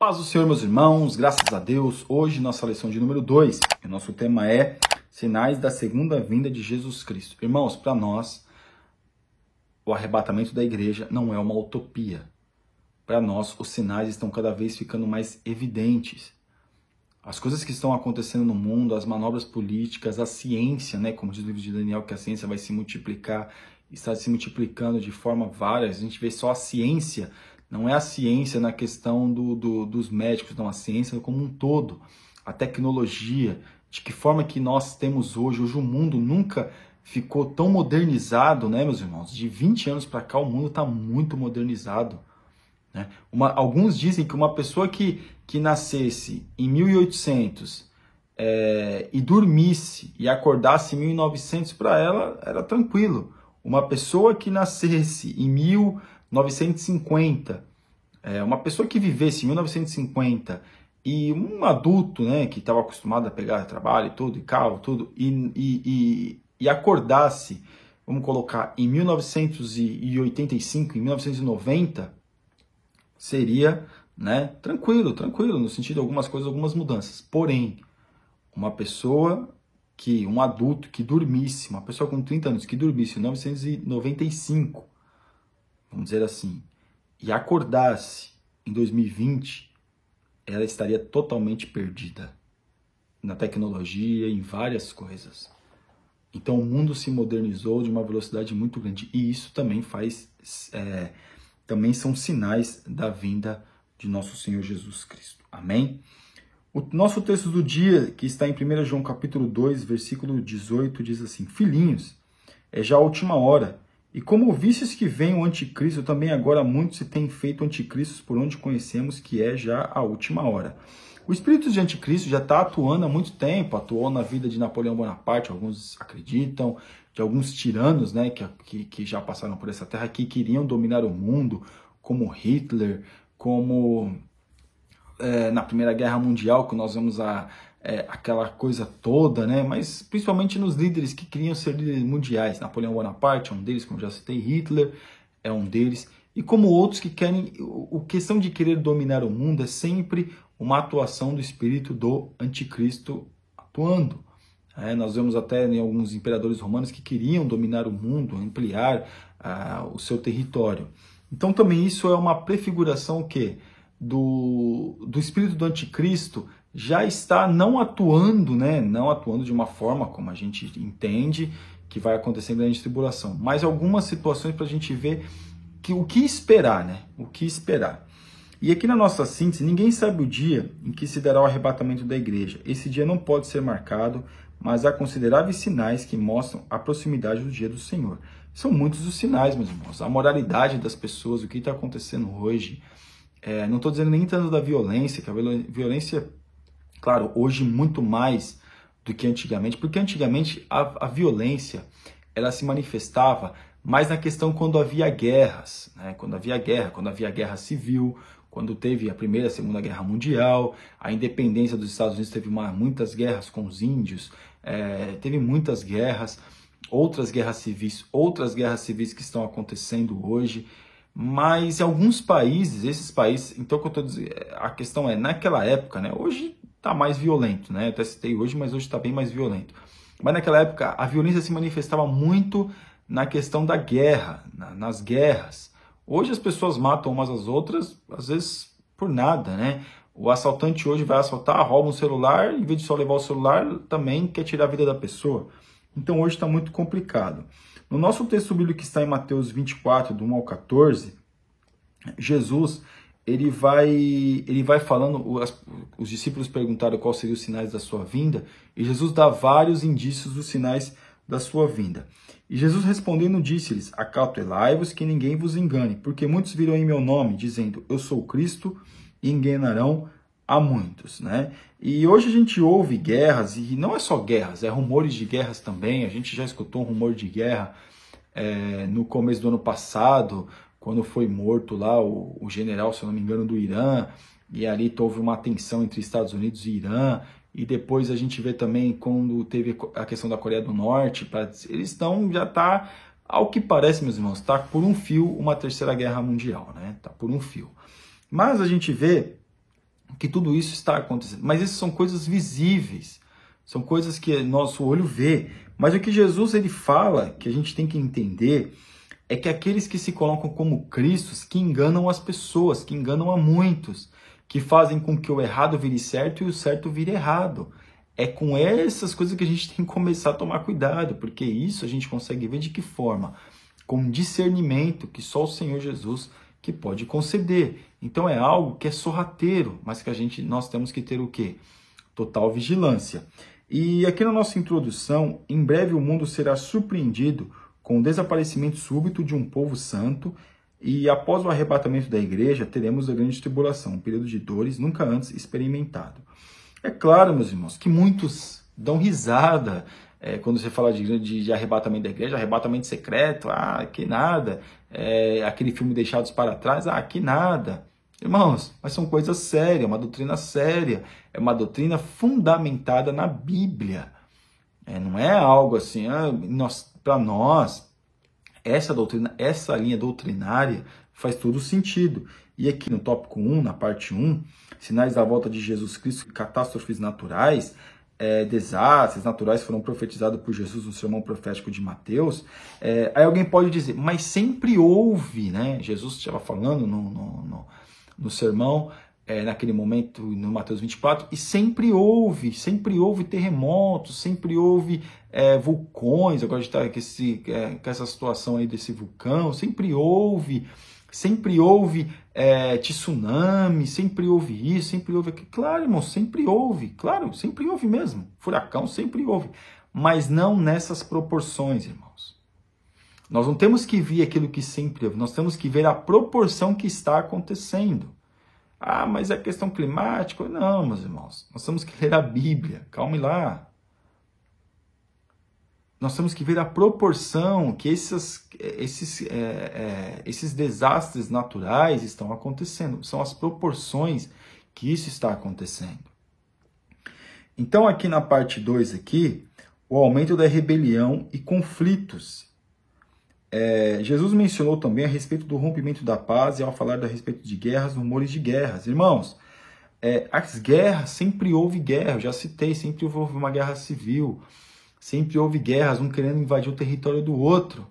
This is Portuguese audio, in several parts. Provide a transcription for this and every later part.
Paz do Senhor, meus irmãos, graças a Deus. Hoje, nossa lição de número 2, o nosso tema é Sinais da Segunda Vinda de Jesus Cristo. Irmãos, para nós, o arrebatamento da igreja não é uma utopia. Para nós, os sinais estão cada vez ficando mais evidentes. As coisas que estão acontecendo no mundo, as manobras políticas, a ciência, né, como diz o livro de Daniel, que a ciência vai se multiplicar, está se multiplicando de forma várias. A gente vê só a ciência. Não é a ciência na questão dos médicos, não, a ciência como um todo, a tecnologia, de que forma que nós temos hoje. Hoje o mundo nunca ficou tão modernizado, né, meus irmãos? De 20 anos para cá o mundo está muito modernizado. Né? Alguns dizem que uma pessoa que nascesse em 1800 e dormisse e acordasse em 1900, para ela era tranquilo. Uma pessoa que nascesse em 1950, uma pessoa que vivesse em 1950 e um adulto, né, que estava acostumado a pegar trabalho e tudo, e carro, tudo, e acordasse, vamos colocar, em 1985, em 1990, seria, né, tranquilo, no sentido de algumas coisas, algumas mudanças. Porém, um adulto que dormisse, uma pessoa com 30 anos que dormisse em 1995, vamos dizer assim, e acordasse em 2020, ela estaria totalmente perdida na tecnologia, em várias coisas. Então o mundo se modernizou de uma velocidade muito grande, e isso também também são sinais da vinda de nosso Senhor Jesus Cristo. Amém? O nosso texto do dia, que está em 1 João capítulo 2, versículo 18, diz assim: Filhinhos, é já a última hora, e como ouvistes que vem o anticristo, também agora muitos se têm feito anticristos, por onde conhecemos que é já a última hora. O espírito de anticristo já está atuando há muito tempo, atuou na vida de Napoleão Bonaparte, alguns acreditam, de alguns tiranos, né, que já passaram por essa terra, que queriam dominar o mundo, como Hitler, como na Primeira Guerra Mundial, que nós vemos aquela coisa toda, né? Mas principalmente nos líderes que queriam ser líderes mundiais. Napoleão Bonaparte é um deles, como já citei, Hitler é um deles, e como outros que querem, a questão de querer dominar o mundo é sempre uma atuação do espírito do anticristo atuando. Nós vemos até em alguns imperadores romanos que queriam dominar o mundo, ampliar o seu território. Então também isso é uma prefiguração o quê? Do espírito do anticristo já está não atuando, né? Não atuando de uma forma como a gente entende que vai acontecer em grande tribulação, mas algumas situações para a gente ver o que esperar, né? O que esperar. E aqui na nossa síntese, ninguém sabe o dia em que se dará o arrebatamento da igreja. Esse dia não pode ser marcado, mas há consideráveis sinais que mostram a proximidade do dia do Senhor. São muitos os sinais, meus irmãos. A moralidade das pessoas, o que está acontecendo hoje. Não estou dizendo nem tanto da violência, que a violência, claro, hoje muito mais do que antigamente, porque antigamente a violência ela se manifestava mais na questão quando havia guerras, né? Quando havia guerra civil, quando teve a Primeira e a Segunda Guerra Mundial, a independência dos Estados Unidos teve muitas guerras com os índios, teve muitas guerras, outras guerras civis que estão acontecendo hoje. Mas em alguns países, esses países, então que eu estou dizendo, a questão é, naquela época, né, hoje está mais violento, né, eu até citei hoje, mas hoje está bem mais violento. Mas naquela época a violência se manifestava muito na questão da guerra, nas guerras. Hoje as pessoas matam umas às outras, às vezes por nada, né? O assaltante hoje vai assaltar, rouba um celular, em vez de só levar o celular, também quer tirar a vida da pessoa. Então hoje está muito complicado. No nosso texto bíblico que está em Mateus 24, do 1 ao 14, Jesus ele vai falando, os discípulos perguntaram quais seriam os sinais da sua vinda, e Jesus dá vários indícios dos sinais da sua vinda. E Jesus respondendo disse-lhes: Acautelai-vos que ninguém vos engane, porque muitos virão em meu nome, dizendo, eu sou Cristo, e enganarão a muitos, né? E hoje a gente ouve guerras, e não é só guerras, é rumores de guerras também. A gente já escutou um rumor de guerra no começo do ano passado, quando foi morto lá o general, se eu não me engano, do Irã, e ali houve uma tensão entre Estados Unidos e Irã, e depois a gente vê também quando teve a questão da Coreia do Norte, eles estão, já está, ao que parece, meus irmãos, está por um fio uma terceira guerra mundial, né? Está por um fio. Mas a gente vê que tudo isso está acontecendo. Mas essas são coisas visíveis, são coisas que nosso olho vê. Mas o que Jesus ele fala, que a gente tem que entender, é que aqueles que se colocam como Cristos, que enganam as pessoas, que enganam a muitos, que fazem com que o errado vire certo e o certo vire errado. É com essas coisas que a gente tem que começar a tomar cuidado, porque isso a gente consegue ver de que forma? Com discernimento que só o Senhor Jesus que pode conceder. Então é algo que é sorrateiro, mas que nós temos que ter o quê? Total vigilância. E aqui na nossa introdução, em breve o mundo será surpreendido com o desaparecimento súbito de um povo santo, e após o arrebatamento da igreja, teremos a grande tribulação, um período de dores nunca antes experimentado. É claro, meus irmãos, que muitos dão risada quando você fala de arrebatamento da igreja, arrebatamento secreto, que nada, aquele filme Deixados para Trás, que nada. Irmãos, mas são coisas sérias, uma doutrina séria, é uma doutrina fundamentada na Bíblia. Não é algo assim, para nós, essa doutrina, essa linha doutrinária faz todo sentido. E aqui no tópico 1, na parte 1, sinais da volta de Jesus Cristo, catástrofes naturais, desastres naturais foram profetizados por Jesus no sermão profético de Mateus. Aí alguém pode dizer, mas sempre houve, né? Jesus estava falando no sermão, naquele momento, no Mateus 24, e sempre houve terremotos, sempre houve vulcões, agora a gente está com essa situação aí desse vulcão, sempre houve tsunami, sempre houve isso, sempre houve aquilo. Claro, irmão, sempre houve, claro, sempre houve mesmo. Furacão sempre houve, mas não nessas proporções, irmãos. Nós não temos que ver aquilo que sempre houve, nós temos que ver a proporção que está acontecendo. Mas é questão climática. Não, meus irmãos, nós temos que ler a Bíblia, calme lá. Nós temos que ver a proporção que esses desastres naturais estão acontecendo. São as proporções que isso está acontecendo. Então, aqui na parte 2, o aumento da rebelião e conflitos. Jesus mencionou também a respeito do rompimento da paz e ao falar a respeito de guerras, rumores de guerras. Irmãos, as guerras, sempre houve guerra, eu já citei, sempre houve uma guerra civil. Sempre houve guerras, um querendo invadir o território do outro.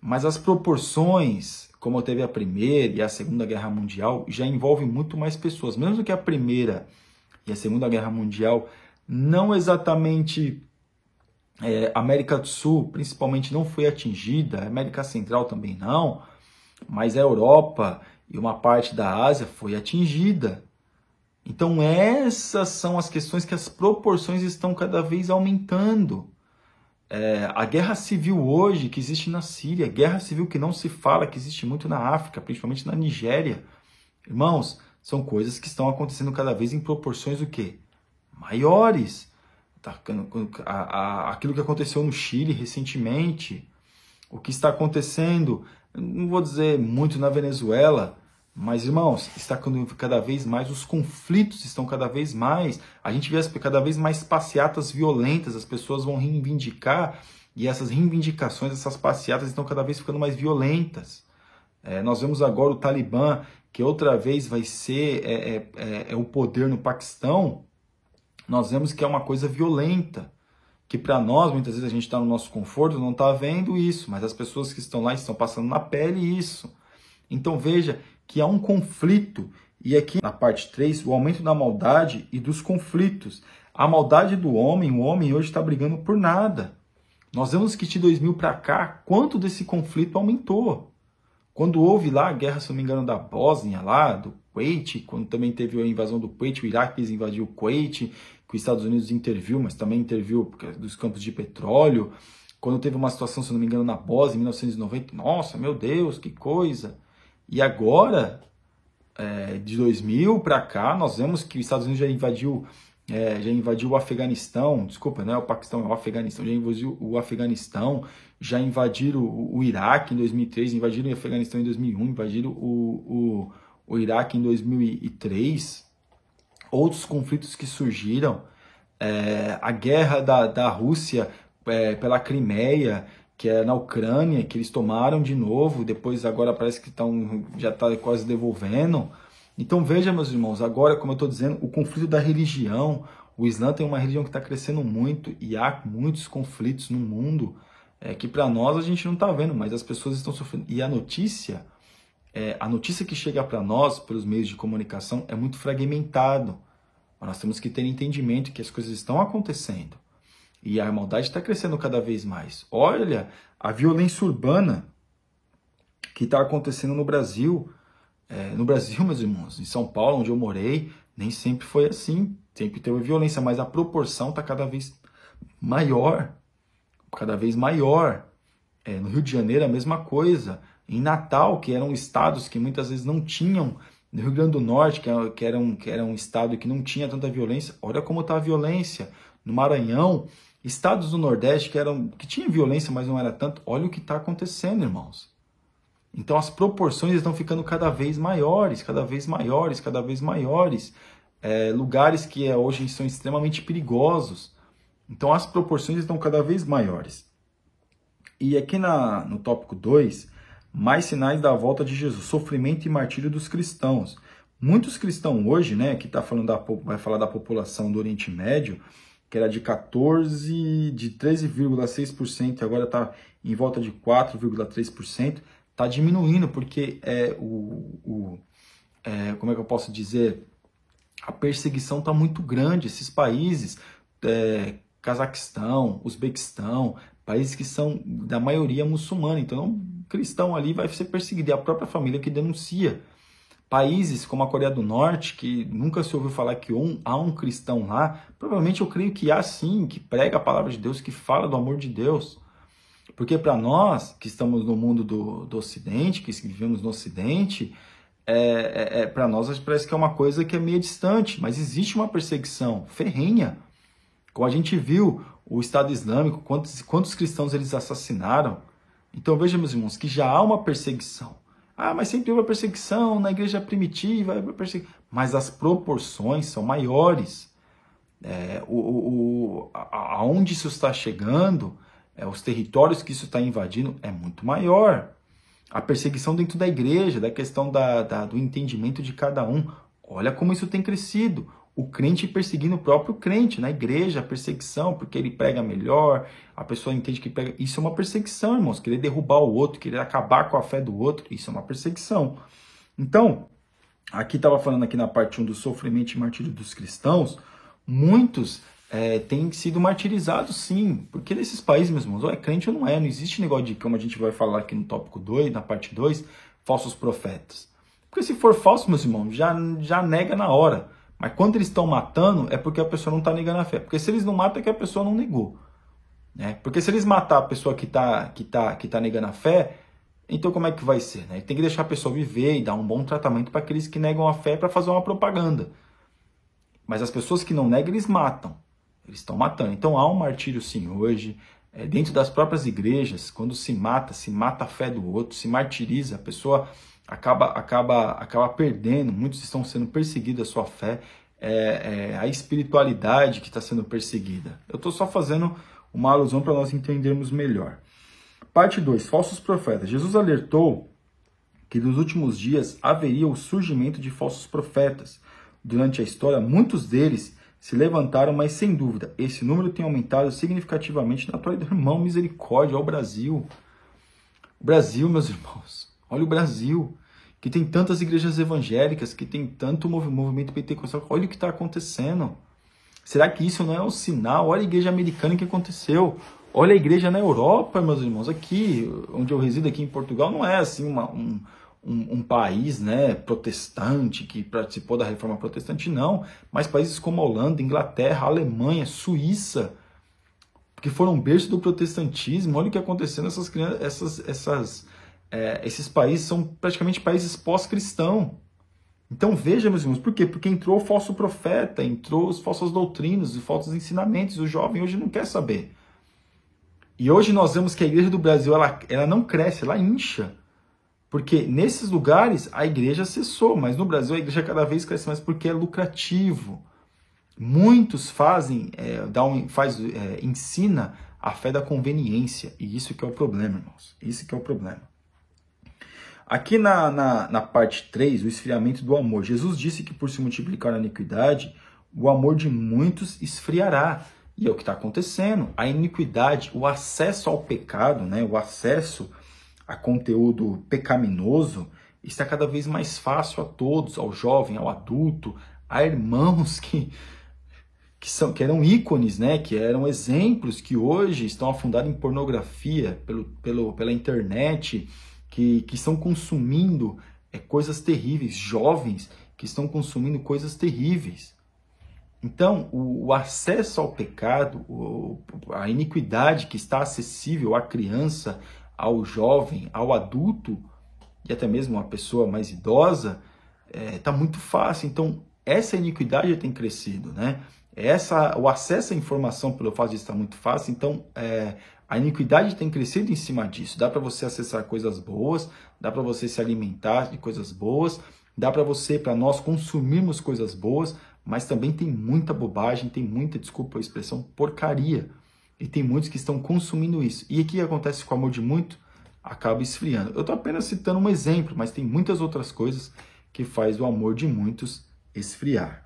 Mas as proporções, como teve a Primeira e a Segunda Guerra Mundial, já envolvem muito mais pessoas. Mesmo que a Primeira e a Segunda Guerra Mundial, não exatamente a América do Sul, principalmente, não foi atingida, a América Central também não, mas a Europa e uma parte da Ásia foi atingida. Então essas são as questões que as proporções estão cada vez aumentando. A guerra civil hoje que existe na Síria, guerra civil que não se fala, que existe muito na África, principalmente na Nigéria. Irmãos, são coisas que estão acontecendo cada vez em proporções o quê? Maiores. Aquilo que aconteceu no Chile recentemente, o que está acontecendo, não vou dizer muito na Venezuela, mas, irmãos, está cada vez mais, os conflitos estão cada vez mais, a gente vê cada vez mais passeatas violentas, as pessoas vão reivindicar, e essas reivindicações, essas passeatas estão cada vez ficando mais violentas. Nós vemos agora o Talibã, que outra vez vai ser o poder no Paquistão, nós vemos que é uma coisa violenta, que para nós, muitas vezes a gente está no nosso conforto, não está vendo isso, mas as pessoas que estão lá estão passando na pele isso. Então veja que há um conflito, e aqui na parte 3, o aumento da maldade e dos conflitos. A maldade do homem, o homem hoje está brigando por nada. Nós vemos que de 2000 para cá, quanto desse conflito aumentou. Quando houve lá a guerra, se não me engano, da Bósnia, lá, do Kuwait, quando também teve a invasão do Kuwait, o Iraque invadiu o Kuwait, que os Estados Unidos interviu, mas também interviu dos campos de petróleo. Quando teve uma situação, se não me engano, na Bósnia, em 1990, nossa, meu Deus, que coisa! E agora, de 2000 para cá, nós vemos que os Estados Unidos já invadiu o Afeganistão, desculpa, não é o Paquistão, é o Afeganistão, já invadiu o Afeganistão, já invadiram o Iraque em 2003, invadiram o Afeganistão em 2001, invadiram o Iraque em 2003, outros conflitos que surgiram, a guerra da Rússia pela Crimeia, que é na Ucrânia, que eles tomaram de novo, depois agora parece que já está quase devolvendo. Então veja, meus irmãos, agora, como eu estou dizendo, o conflito da religião, o Islã tem uma religião que está crescendo muito e há muitos conflitos no mundo que para nós a gente não está vendo, mas as pessoas estão sofrendo. E a notícia que chega para nós pelos meios de comunicação é muito fragmentado. Nós temos que ter entendimento que as coisas estão acontecendo e a maldade está crescendo cada vez mais. Olha a violência urbana que está acontecendo no Brasil. No Brasil, meus irmãos, em São Paulo, onde eu morei, nem sempre foi assim. Sempre teve violência, mas a proporção está cada vez maior. Cada vez maior. No Rio de Janeiro, a mesma coisa. Em Natal, que eram estados que muitas vezes não tinham. No Rio Grande do Norte, que era um estado que não tinha tanta violência. Olha como está a violência. No Maranhão, estados do Nordeste que tinham violência, mas não era tanto. Olha o que está acontecendo, irmãos. Então as proporções estão ficando cada vez maiores, cada vez maiores, cada vez maiores. Lugares que hoje são extremamente perigosos. Então as proporções estão cada vez maiores. E aqui no tópico 2, mais sinais da volta de Jesus, sofrimento e martírio dos cristãos. Muitos cristãos hoje, né, que vai falar da população do Oriente Médio, que era de 13,6% e agora está em volta de 4,3%, está diminuindo, porque como é que eu posso dizer? A perseguição está muito grande. Esses países, Cazaquistão, Uzbequistão, países que são da maioria muçulmana, então um cristão ali vai ser perseguido, é a própria família que denuncia. Países como a Coreia do Norte, que nunca se ouviu falar que há um cristão lá, provavelmente eu creio que há sim, que prega a palavra de Deus, que fala do amor de Deus. Porque para nós, que estamos no mundo do Ocidente, que vivemos no Ocidente, para nós parece que é uma coisa que é meio distante, mas existe uma perseguição ferrenha. Como a gente viu, o Estado Islâmico, quantos cristãos eles assassinaram. Então veja, meus irmãos, que já há uma perseguição. Mas sempre houve perseguição na igreja primitiva, mas as proporções são maiores. Aonde isso está chegando, os territórios que isso está invadindo, é muito maior. A perseguição dentro da igreja, da questão do entendimento de cada um. Olha como isso tem crescido. O crente perseguindo o próprio crente, na igreja, a perseguição, porque ele prega melhor, a pessoa entende que prega. Isso é uma perseguição, irmãos. Querer derrubar o outro, querer acabar com a fé do outro, isso é uma perseguição. Então, aqui estava falando aqui na parte 1 do sofrimento e martírio dos cristãos, muitos têm sido martirizados sim, porque nesses países, meus irmãos, ou é crente ou não é, não existe negócio de, como a gente vai falar aqui no tópico 2, na parte 2, falsos profetas. Porque se for falso, meus irmãos, já nega na hora. Mas quando eles estão matando, é porque a pessoa não está negando a fé. Porque se eles não matam, é que a pessoa não negou. Né? Porque se eles matar a pessoa que tá negando a fé, então como é que vai ser? Né? Tem que deixar a pessoa viver e dar um bom tratamento para aqueles que negam a fé para fazer uma propaganda. Mas as pessoas que não negam, eles matam. Eles estão matando. Então há um martírio sim hoje. Dentro das próprias igrejas, quando se mata a fé do outro, se martiriza, a pessoa acaba perdendo, muitos estão sendo perseguidos a sua fé, a espiritualidade que está sendo perseguida. Eu estou só fazendo uma alusão para nós entendermos melhor. Parte 2, falsos profetas. Jesus alertou que nos últimos dias haveria o surgimento de falsos profetas. Durante a história, muitos deles se levantaram, mas sem dúvida, esse número tem aumentado significativamente na atualidade. Irmão, misericórdia, olha o Brasil. O Brasil, meus irmãos, olha o Brasil, que tem tantas igrejas evangélicas, que tem tanto movimento pentecostal. Olha o que está acontecendo. Será que isso não é um sinal? Olha a igreja americana que aconteceu. Olha a igreja na Europa, meus irmãos. Aqui, onde eu resido, aqui em Portugal, não é assim um país, né, protestante, que participou da reforma protestante, não. Mas países como a Holanda, Inglaterra, Alemanha, Suíça, que foram berço do protestantismo. Olha o que aconteceu nessas crianças, esses países são praticamente países pós-cristãos. Então veja, meus irmãos, por quê? Porque entrou o falso profeta, entrou as falsas doutrinas, os falsos ensinamentos, o jovem hoje não quer saber. E hoje nós vemos que a igreja do Brasil, ela não cresce, ela incha. Porque nesses lugares a igreja cessou, mas no Brasil a igreja cada vez cresce mais porque é lucrativo. Muitos ensina a fé da conveniência, e isso que é o problema, irmãos. Isso que é o problema. Aqui na parte 3, o esfriamento do amor. Jesus disse que por se multiplicar a iniquidade, o amor de muitos esfriará. E é o que está acontecendo. A iniquidade, o acesso ao pecado, né, o acesso a conteúdo pecaminoso, está cada vez mais fácil a todos, ao jovem, ao adulto, a irmãos que eram ícones, né, que eram exemplos, que hoje estão afundados em pornografia pela internet, que estão consumindo coisas terríveis, jovens que estão consumindo coisas terríveis. Então, o acesso ao pecado, a iniquidade que está acessível à criança, ao jovem, ao adulto e até mesmo a pessoa mais idosa, está muito fácil. Então, essa iniquidade tem crescido, né? O acesso à informação pelo fato de estar muito fácil, então a iniquidade tem crescido em cima disso. Dá para você acessar coisas boas, dá para você se alimentar de coisas boas, dá para nós consumirmos coisas boas, mas também tem muita bobagem, tem muita, desculpa a expressão, porcaria. E tem muitos que estão consumindo isso. E o que acontece com o amor de muito? Acaba esfriando. Eu estou apenas citando um exemplo, mas tem muitas outras coisas que faz o amor de muitos esfriar.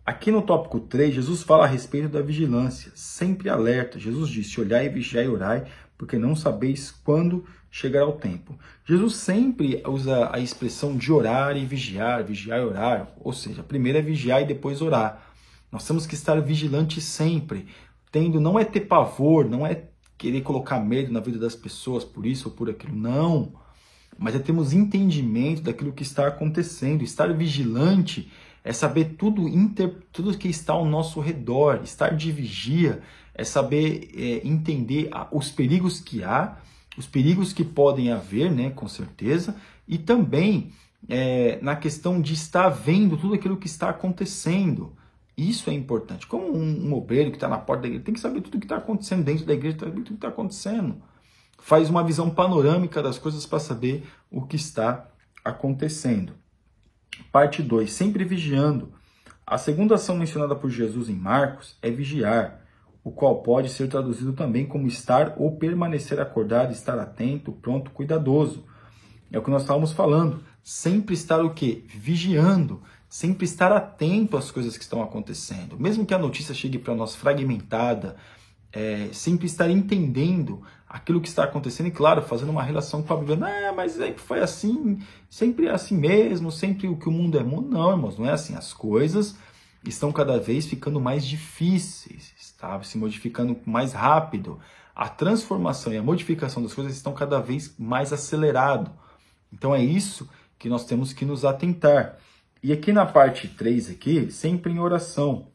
Aqui no tópico 3, Jesus fala a respeito da vigilância, sempre alerta. Jesus disse, olhai, vigiai e orai, porque não sabeis quando chegará o tempo. Jesus sempre usa a expressão de orar e vigiar e orar, ou seja, primeiro é vigiar e depois orar. Nós temos que estar vigilantes sempre, não é ter pavor, não é querer colocar medo na vida das pessoas por isso ou por aquilo, não. Mas é termos entendimento daquilo que está acontecendo. Estar vigilante é saber tudo que está ao nosso redor. Estar de vigia é saber entender os perigos que há, os perigos que podem haver, né, com certeza, e também na questão de estar vendo tudo aquilo que está acontecendo. Isso é importante. Como um obreiro que está na porta da igreja, tem que saber tudo o que está acontecendo dentro da igreja, saber tudo o que está acontecendo. Faz uma visão panorâmica das coisas para saber o que está acontecendo. Parte 2, sempre vigiando. A segunda ação mencionada por Jesus em Marcos é vigiar, o qual pode ser traduzido também como estar ou permanecer acordado, estar atento, pronto, cuidadoso. É o que nós estávamos falando. Sempre estar o quê? Vigiando. Sempre estar atento às coisas que estão acontecendo. Mesmo que a notícia chegue para nós fragmentada, sempre estar entendendo aquilo que está acontecendo e, claro, fazendo uma relação com a Bíblia. Mas sempre foi assim, sempre é assim mesmo, sempre o que o mundo é mundo. Não, irmãos, não é assim. As coisas estão cada vez ficando mais difíceis, está se modificando mais rápido. A transformação e a modificação das coisas estão cada vez mais acelerado. Então é isso que nós temos que nos atentar. E aqui na parte 3, aqui, sempre em oração.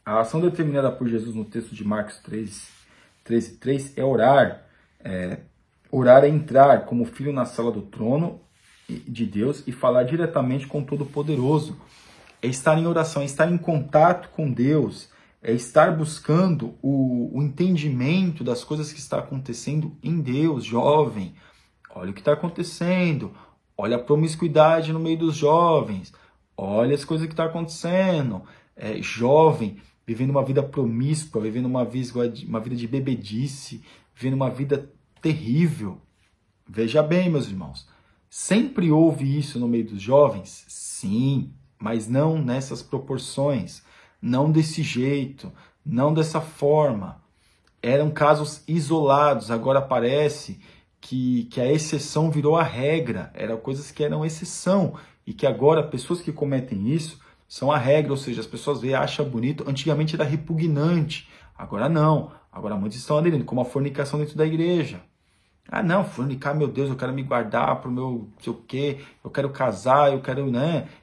A ação determinada por Jesus no texto de Marcos 13:3 é orar. Orar é entrar como filho na sala do trono de Deus e falar diretamente com o Todo-Poderoso. É estar em oração, é estar em contato com Deus, é estar buscando o entendimento das coisas que está acontecendo em Deus. Jovem, olha o que está acontecendo. Olha a promiscuidade no meio dos jovens. Olha as coisas que estão acontecendo. Jovem, vivendo uma vida promíscua, vivendo uma vida de bebedice, vivendo uma vida terrível. Veja bem, meus irmãos. Sempre houve isso no meio dos jovens? Sim, mas não nessas proporções. Não desse jeito. Não dessa forma. Eram casos isolados. Agora parece que a exceção virou a regra, eram coisas que eram exceção, e que agora pessoas que cometem isso são a regra, ou seja, as pessoas veem, acham bonito, antigamente era repugnante, agora não, agora muitos estão aderindo, como a fornicação dentro da igreja. Não, fornicar, meu Deus, eu quero me guardar para o meu, não sei o quê, eu quero casar,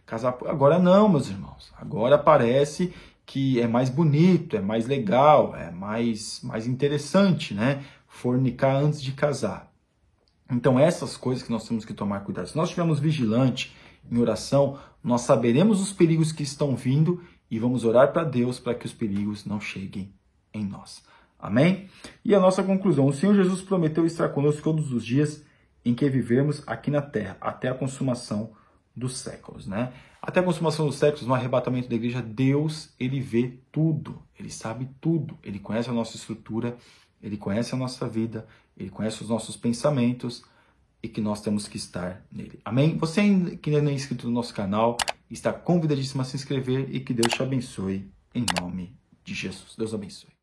casar, agora não, meus irmãos, agora parece que é mais bonito, é mais legal, é mais interessante, né, fornicar antes de casar. Então, essas coisas que nós temos que tomar cuidado. Se nós estivermos vigilantes em oração, nós saberemos os perigos que estão vindo e vamos orar para Deus para que os perigos não cheguem em nós. Amém? E a nossa conclusão. O Senhor Jesus prometeu estar conosco todos os dias em que vivermos aqui na terra, até a consumação dos séculos, né? Até a consumação dos séculos, no arrebatamento da igreja, Deus, ele vê tudo, ele sabe tudo, ele conhece a nossa estrutura, ele conhece a nossa vida, ele conhece os nossos pensamentos, e que nós temos que estar nele. Amém? Você que ainda não é inscrito no nosso canal, está convidadíssimo a se inscrever e que Deus te abençoe em nome de Jesus. Deus abençoe.